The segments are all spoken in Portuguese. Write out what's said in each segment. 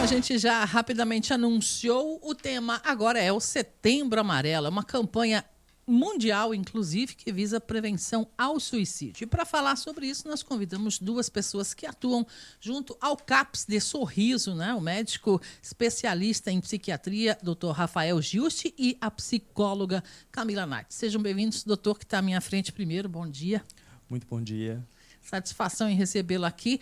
a gente já rapidamente anunciou, o tema agora é o Setembro Amarelo, é uma campanha mundial, inclusive, que visa a prevenção ao suicídio. E para falar sobre isso, nós convidamos duas pessoas que atuam junto ao CAPS de Sorriso, né? O médico especialista em psiquiatria, Dr. Rafael Giusti, e a psicóloga Camila Natti. Sejam bem-vindos, doutor, que está à minha frente primeiro. Bom dia. Muito bom dia. Satisfação em recebê-lo aqui.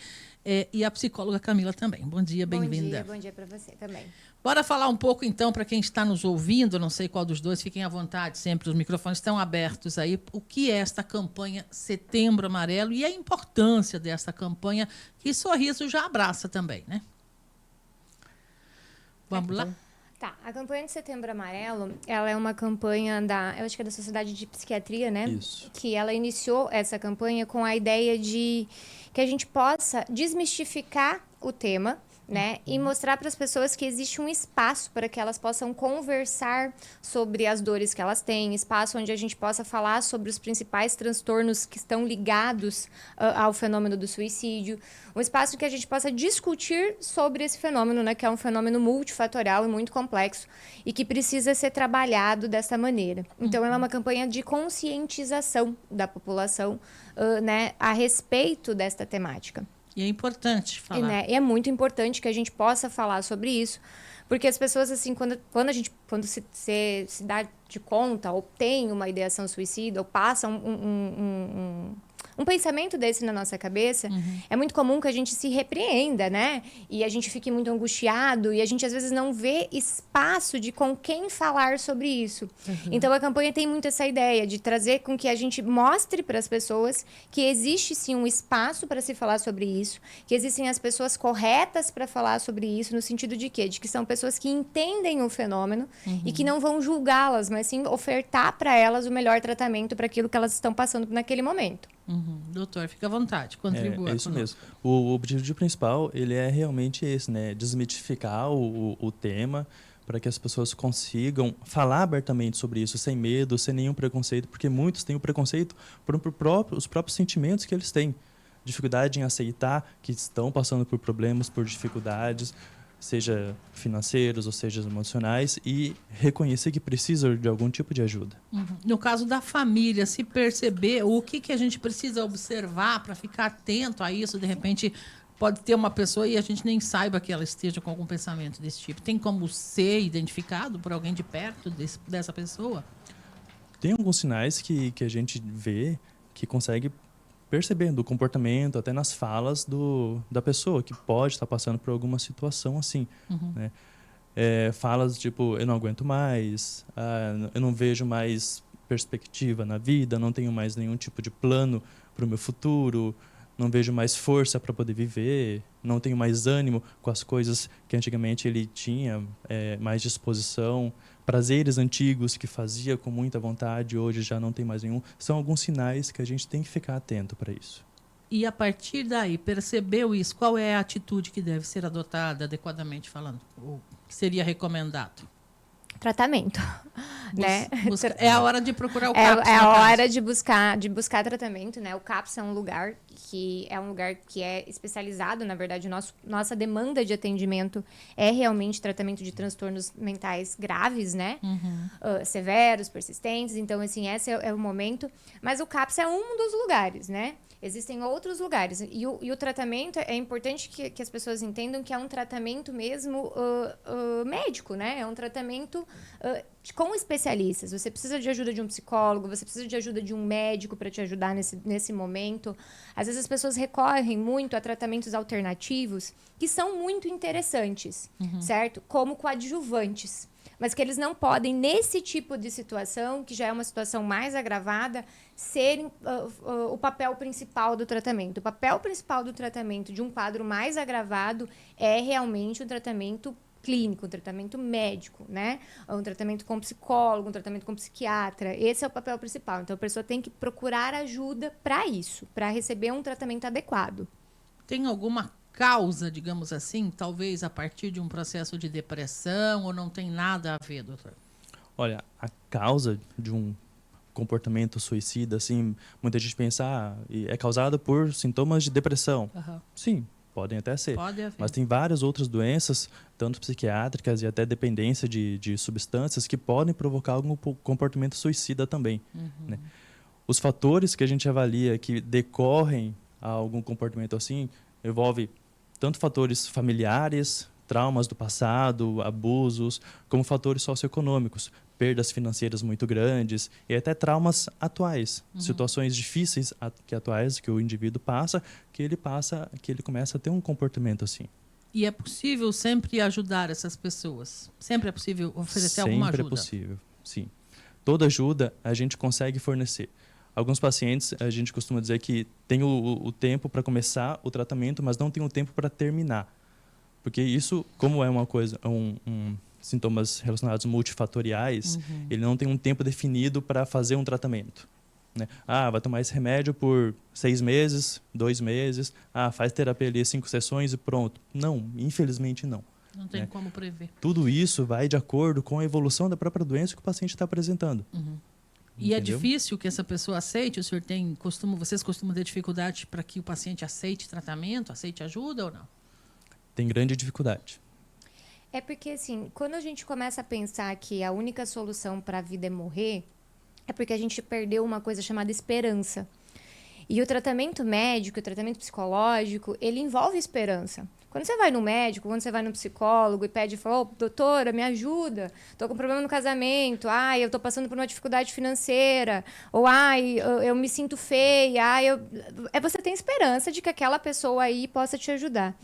E a psicóloga Camila também. Bom dia, bem-vinda. Bom dia para você também. Bora falar um pouco, então, para quem está nos ouvindo, não sei qual dos dois, fiquem à vontade, sempre os microfones estão abertos aí. O que é esta campanha Setembro Amarelo e a importância dessa campanha que Sorriso já abraça também, né? Vamos lá? Tá, a campanha de Setembro Amarelo, ela é uma campanha eu acho que é da Sociedade de Psiquiatria, né? Isso. Que ela iniciou essa campanha com a ideia de que a gente possa desmistificar o tema, né? E mostrar para as pessoas que existe um espaço para que elas possam conversar sobre as dores que elas têm, espaço onde a gente possa falar sobre os principais transtornos que estão ligados ao fenômeno do suicídio, um espaço que a gente possa discutir sobre esse fenômeno, né? Que é um fenômeno multifatorial e muito complexo e que precisa ser trabalhado dessa maneira. Então, ela é uma campanha de conscientização da população, né? A respeito desta temática. E é importante falar. E é muito importante que a gente possa falar sobre isso, porque as pessoas, assim, quando se dá de conta, ou tem uma ideação suicida, ou passa um pensamento desse na nossa cabeça, é muito comum que a gente se repreenda, né? E a gente fique muito angustiado, e a gente, às vezes, não vê espaço de com quem falar sobre isso. Então, a campanha tem muito essa ideia de trazer com que a gente mostre para as pessoas que existe, sim, um espaço para se falar sobre isso, que existem as pessoas corretas para falar sobre isso, no sentido de quê? De que são pessoas que entendem o fenômeno e que não vão julgá-las, mas sim ofertar para elas o melhor tratamento para aquilo que elas estão passando naquele momento. Doutor, fica à vontade, contribua. É isso mesmo. O objetivo principal, ele é realmente esse, né? Desmitificar o tema para que as pessoas consigam falar abertamente sobre isso, sem medo, sem nenhum preconceito, porque muitos têm o preconceito por os próprios sentimentos que eles têm. Dificuldade em aceitar que estão passando por problemas, por dificuldades, seja financeiros ou seja emocionais, e reconhecer que precisam de algum tipo de ajuda. No caso da família, se perceber o que a gente precisa observar para ficar atento a isso, de repente pode ter uma pessoa e a gente nem saiba que ela esteja com algum pensamento desse tipo. Tem como ser identificado por alguém de perto dessa pessoa? Tem alguns sinais que a gente vê, que consegue percebendo o comportamento, até nas falas da pessoa, que pode estar passando por alguma situação assim. Né? Falas tipo, eu não aguento mais, eu não vejo mais perspectiva na vida, não tenho mais nenhum tipo de plano para o meu futuro, não vejo mais força para poder viver, não tenho mais ânimo com as coisas que antigamente ele tinha, mais disposição, prazeres antigos que fazia com muita vontade, hoje já não tem mais nenhum. São alguns sinais que a gente tem que ficar atento para isso. E a partir daí, percebeu isso, qual é a atitude que deve ser adotada, adequadamente falando? O que seria recomendado? Tratamento, né? É a hora de procurar o CAPS. É a hora de buscar tratamento, né? O CAPS é um lugar que é especializado, na verdade, nossa demanda de atendimento é realmente tratamento de transtornos mentais graves, né? Severos, persistentes, então, assim, esse é o momento. Mas o CAPS é um dos lugares, né? Existem outros lugares. E o tratamento, é importante que as pessoas entendam que é um tratamento mesmo médico, né? É um tratamento com especialistas. Você precisa de ajuda de um psicólogo, você precisa de ajuda de um médico para te ajudar nesse momento. Às vezes as pessoas recorrem muito a tratamentos alternativos que são muito interessantes, certo? Como coadjuvantes. Mas que eles não podem, nesse tipo de situação, que já é uma situação mais agravada, serem o papel principal do tratamento. O papel principal do tratamento de um quadro mais agravado é realmente um tratamento clínico, um tratamento médico, né? Um tratamento com psicólogo, um tratamento com psiquiatra. Esse é o papel principal. Então, a pessoa tem que procurar ajuda para isso, para receber um tratamento adequado. Tem alguma causa, digamos assim, talvez a partir de um processo de depressão, ou não tem nada a ver, doutor? Olha, a causa de um comportamento suicida, assim, muita gente pensa, é causada por sintomas de depressão. Sim, Podem até ser. Pode haver. Mas tem várias outras doenças, tanto psiquiátricas e até dependência de substâncias, que podem provocar algum comportamento suicida também. Né? Os fatores que a gente avalia que decorrem a algum comportamento assim, envolve tanto fatores familiares, traumas do passado, abusos, como fatores socioeconômicos, perdas financeiras muito grandes e até traumas atuais, situações difíceis atuais que o indivíduo passa, que ele começa a ter um comportamento assim. E é possível sempre ajudar essas pessoas? Sempre é possível oferecer alguma ajuda? Sempre é possível, sim. Toda ajuda a gente consegue fornecer. Alguns pacientes, a gente costuma dizer que tem o tempo para começar o tratamento, mas não tem o tempo para terminar. Porque isso, como é uma coisa, sintomas relacionados multifatoriais, ele não tem um tempo definido para fazer um tratamento. Né? Vai tomar esse remédio por 6 meses, 2 meses, faz terapia ali 5 sessões e pronto. Não, infelizmente não. Não tem como prever. Tudo isso vai de acordo com a evolução da própria doença que o paciente está apresentando. E é difícil que essa pessoa aceite? O senhor vocês costumam ter dificuldade para que o paciente aceite tratamento, aceite ajuda ou não? Tem grande dificuldade. É porque, assim, quando a gente começa a pensar que a única solução para a vida é morrer, é porque a gente perdeu uma coisa chamada esperança. E o tratamento médico, o tratamento psicológico, ele envolve esperança. Quando você vai no médico, quando você vai no psicólogo e pede, fala, doutora, me ajuda, tô com problema no casamento, eu tô passando por uma dificuldade financeira, ou eu me sinto feia, você tem esperança de que aquela pessoa aí possa te ajudar.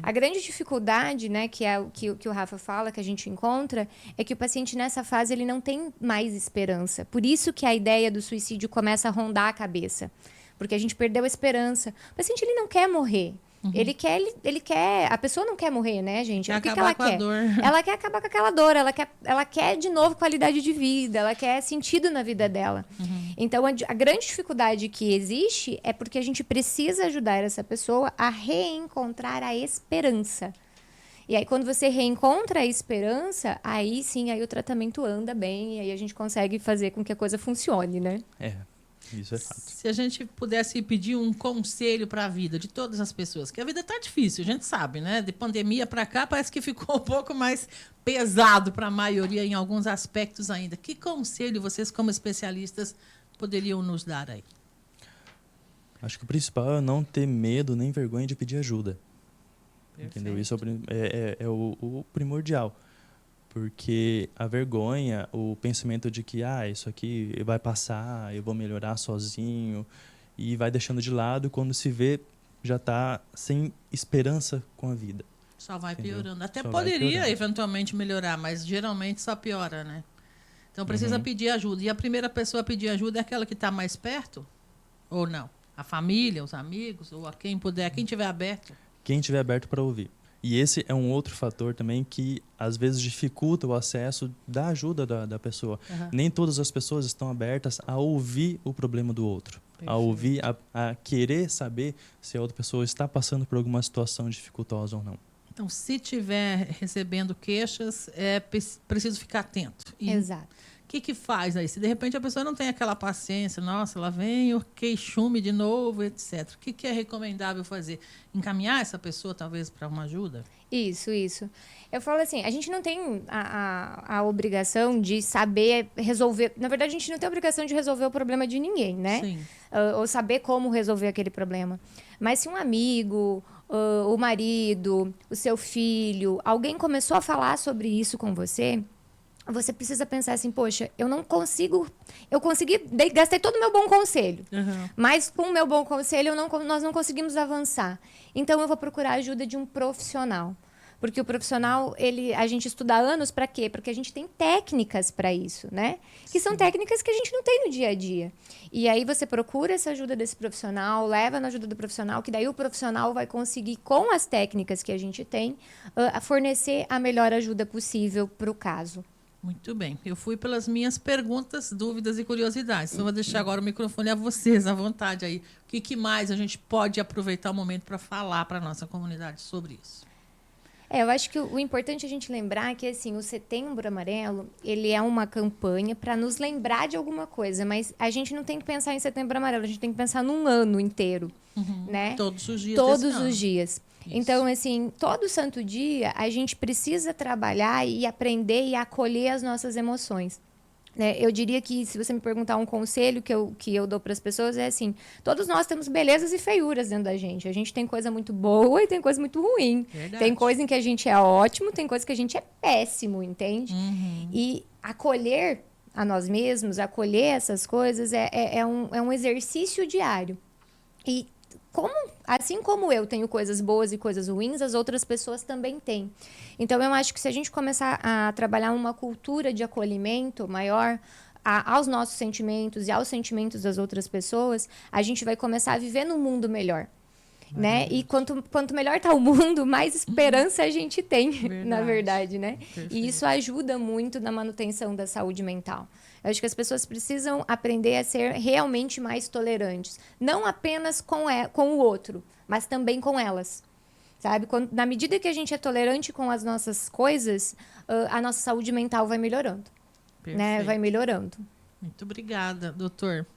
A grande dificuldade, né, que é o que o Rafa fala, que a gente encontra, é que o paciente nessa fase ele não tem mais esperança. Por isso que a ideia do suicídio começa a rondar a cabeça. Porque a gente perdeu a esperança. O paciente ele não quer morrer. Ele quer. A pessoa não quer morrer, né, gente? Quer o que acabar que ela com a quer? dor. Ela quer acabar com aquela dor. Ela quer de novo qualidade de vida. Ela quer sentido na vida dela. Então, a grande dificuldade que existe é porque a gente precisa ajudar essa pessoa a reencontrar a esperança. E aí, quando você reencontra a esperança, aí sim, aí o tratamento anda bem e aí a gente consegue fazer com que a coisa funcione, né? Isso é fato. Se a gente pudesse pedir um conselho para a vida de todas as pessoas, que a vida está difícil, a gente sabe, né? De pandemia para cá parece que ficou um pouco mais pesado para a maioria em alguns aspectos ainda. Que conselho vocês, como especialistas, poderiam nos dar aí? Acho que o principal é não ter medo nem vergonha de pedir ajuda. Perfeito. Entendeu? Isso é o primordial. Porque a vergonha, o pensamento de que isso aqui vai passar, eu vou melhorar sozinho, e vai deixando de lado, quando se vê, já está sem esperança com a vida. Só vai Entendeu? piorando. Até Só vai poderia piorando. eventualmente melhorar, mas geralmente só piora, né? Então precisa pedir ajuda. E a primeira pessoa a pedir ajuda é aquela que está mais perto? Ou não? A família, os amigos, ou a quem puder, quem tiver aberto? Quem estiver aberto para ouvir. E esse é um outro fator também que, às vezes, dificulta o acesso da ajuda da pessoa. Nem todas as pessoas estão abertas a ouvir o problema do outro. Perfeito. A ouvir, a querer saber se a outra pessoa está passando por alguma situação dificultosa ou não. Então, se estiver recebendo queixas, é preciso ficar atento. E Exato. o que faz aí? Se de repente a pessoa não tem aquela paciência, nossa, lá vem o queixume de novo, etc. O que é recomendável fazer? Encaminhar essa pessoa, talvez, para uma ajuda? Isso. Eu falo assim, a gente não tem a obrigação de saber resolver... Na verdade, a gente não tem a obrigação de resolver o problema de ninguém, né? Sim. Ou saber como resolver aquele problema. Mas se um amigo, o marido, o seu filho, alguém começou a falar sobre isso com você... Você precisa pensar assim, poxa, eu gastei todo o meu bom conselho, mas com o meu bom conselho nós não conseguimos avançar. Então eu vou procurar a ajuda de um profissional. Porque o profissional, a gente estuda há anos para quê? Porque a gente tem técnicas para isso, né? Que são técnicas que a gente não tem no dia a dia. E aí você procura essa ajuda desse profissional, leva na ajuda do profissional, que daí o profissional vai conseguir, com as técnicas que a gente tem, fornecer a melhor ajuda possível para o caso. Muito bem. Eu fui pelas minhas perguntas, dúvidas e curiosidades. Então, vou deixar agora o microfone a vocês, à vontade aí. O que mais a gente pode aproveitar o momento para falar para a nossa comunidade sobre isso? Eu acho que o importante é a gente lembrar que, assim, o Setembro Amarelo, ele é uma campanha para nos lembrar de alguma coisa, mas a gente não tem que pensar em Setembro Amarelo, a gente tem que pensar num ano inteiro, né? Todos os dias Todos desse ano. os dias. Isso. Então, assim, todo santo dia, a gente precisa trabalhar e aprender e acolher as nossas emoções. Né? Eu diria que, se você me perguntar um conselho que eu dou para as pessoas, é assim: todos nós temos belezas e feiuras dentro da gente. A gente tem coisa muito boa e tem coisa muito ruim. Verdade. Tem coisa em que a gente é ótimo, tem coisa que a gente é péssimo, entende? E acolher a nós mesmos, acolher essas coisas é um exercício diário. E assim como eu tenho coisas boas e coisas ruins, as outras pessoas também têm. Então, eu acho que se a gente começar a trabalhar uma cultura de acolhimento maior aos nossos sentimentos e aos sentimentos das outras pessoas, a gente vai começar a viver num mundo melhor. Né? E quanto melhor está o mundo, mais esperança a gente tem, na verdade, né? Perfeito. E isso ajuda muito na manutenção da saúde mental. Eu acho que as pessoas precisam aprender a ser realmente mais tolerantes. Não apenas com o outro, mas também com elas. Sabe? Na medida que a gente é tolerante com as nossas coisas, a nossa saúde mental vai melhorando. Né? Vai melhorando. Muito obrigada, doutor.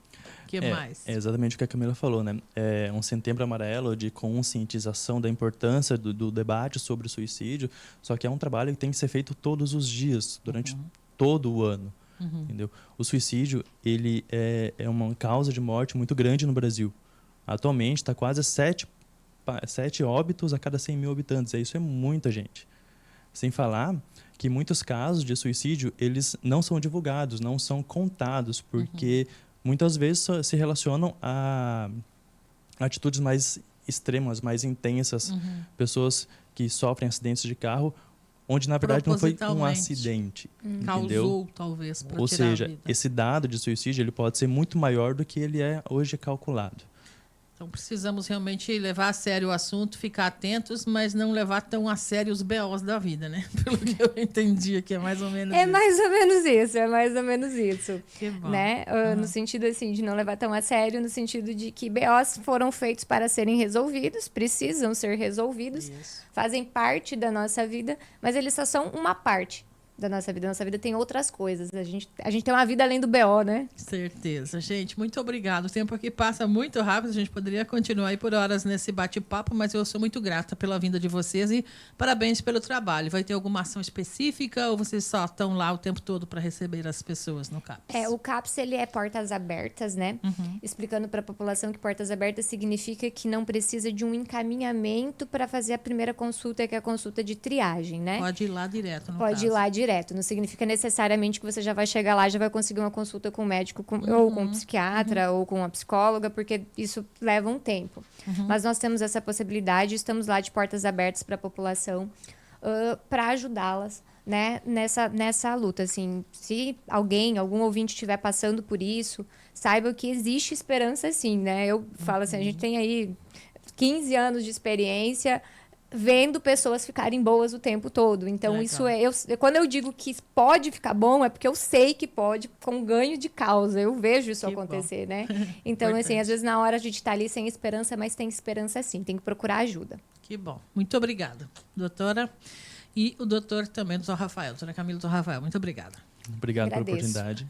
O que mais? É exatamente o que a Camila falou, né? É um Setembro Amarelo de conscientização da importância do debate sobre o suicídio, só que é um trabalho que tem que ser feito todos os dias, durante todo o ano. Entendeu? O suicídio, ele é uma causa de morte muito grande no Brasil. Atualmente está quase 7 óbitos a cada 100 mil habitantes. Isso é muita gente. Sem falar que muitos casos de suicídio, eles não são divulgados, não são contados, porque muitas vezes se relacionam a atitudes mais extremas, mais intensas. Pessoas que sofrem acidentes de carro, onde na verdade não foi um acidente. Causou, talvez, para Ou tirar a seja, vida. esse dado de suicídio ele pode ser muito maior do que ele é hoje calculado. Então, precisamos realmente levar a sério o assunto, ficar atentos, mas não levar tão a sério os BOs da vida, né? Pelo que eu entendi aqui, é mais ou menos isso. Mais ou menos isso, é mais ou menos isso. Que bom. Né? No sentido, assim, de não levar tão a sério, no sentido de que BOs foram feitos para serem resolvidos, precisam ser resolvidos, fazem parte da nossa vida, mas eles só são uma parte da nossa vida. Nossa vida tem outras coisas. A gente tem uma vida além do BO, né? Certeza. Gente, muito obrigado. O tempo aqui passa muito rápido. A gente poderia continuar aí por horas nesse bate-papo, mas eu sou muito grata pela vinda de vocês e parabéns pelo trabalho. Vai ter alguma ação específica ou vocês só estão lá o tempo todo para receber as pessoas no CAPS? O CAPS, ele é portas abertas, né? Explicando para a população que portas abertas significa que não precisa de um encaminhamento para fazer a primeira consulta, que é a consulta de triagem, né? Pode ir lá direto, no Pode ir lá direto. Não significa necessariamente que você já vai chegar lá e já vai conseguir uma consulta com um médico, ou com um psiquiatra, ou com uma psicóloga, porque isso leva um tempo. Mas nós temos essa possibilidade, estamos lá de portas abertas para a população, para ajudá-las, né, nessa luta. Assim, se algum ouvinte estiver passando por isso, saiba que existe esperança, sim, né? Eu falo assim, a gente tem aí 15 anos de experiência vendo pessoas ficarem boas o tempo todo. Então, Legal. isso quando eu digo que pode ficar bom, é porque eu sei que pode, com ganho de causa. Eu vejo isso acontecer, né? Então, assim, às vezes na hora a gente tá ali sem esperança, mas tem esperança sim, tem que procurar ajuda. Que bom. Muito obrigada, doutora. E o doutor também, doutor Rafael, doutora Camila, doutor Rafael, muito obrigada. Obrigado pela Agradeço. oportunidade.